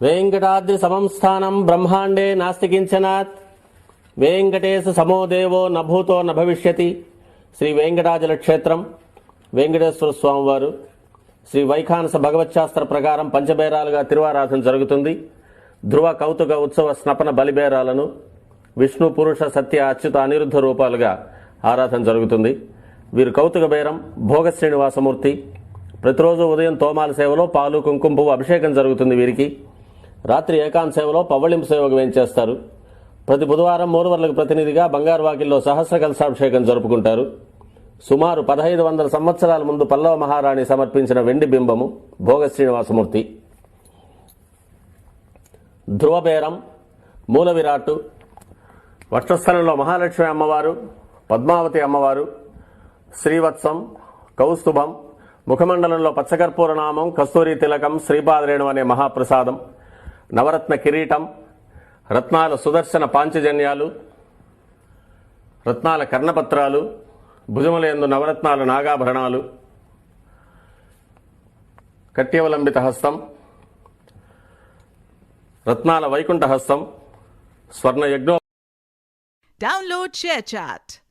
వెంకటాద్రి సమం స్థానం బ్రహ్మాండే నాస్తి కించనాత్ వెంకటేశ సమో దేవో నభూతో నభవిష్యతి. శ్రీ వెంకటాచల క్షేత్రం వెంకటేశ్వర స్వామివారు శ్రీ వైఖానస భగవత్శాస్త్ర ప్రకారం పంచబేరాలుగా తిరువారాధన జరుగుతుంది. ధ్రువ కౌతుక ఉత్సవ స్నపన బలిబేరాలను విష్ణు పురుష సత్య అచ్యుత అనిరుద్ధ రూపాలుగా ఆరాధన జరుగుతుంది. వీరు కౌతుక బేరం భోగ శ్రీనివాసమూర్తి. ప్రతిరోజు ఉదయం తోమాల సేవలో పాలు కుంకుమ పువ్వు అభిషేకం జరుగుతుంది వీరికి. రాత్రి ఏకాంత సేవలో పవ్వళింపు సేవకు వేయించేస్తారు. ప్రతి బుధవారం మూరువర్లకు ప్రతినిధిగా బంగారు వాకిల్లో సహస్ర కలశాభిషేకం జరుపుకుంటారు. సుమారు 1500 సంవత్సరాల ముందు పల్లవ మహారాణి సమర్పించిన వెండి బింబము భోగ శ్రీనివాసమూర్తి. ధ్రువబేరం మూల విరాట్టు వక్షస్థలంలో మహాలక్ష్మి అమ్మవారు, పద్మావతి అమ్మవారు, శ్రీవత్సం, కౌస్తుభం, ముఖమండలంలో పచ్చకర్పూర నామం, కస్తూరి తిలకం, శ్రీపాదరేణు అనే మహాప్రసాదం, నవరత్న కిరీటం, రత్నాల సుదర్శన పాంచజన్యాలు, రత్నాల కర్ణపత్రాలు, భుజములందు నవరత్నాల నాగాభరణాలు, కట్యవలంబిత హస్తం, రత్నాల వైకుంఠ హస్తం, స్వర్ణ యజ్ఞో. Download ShareChat.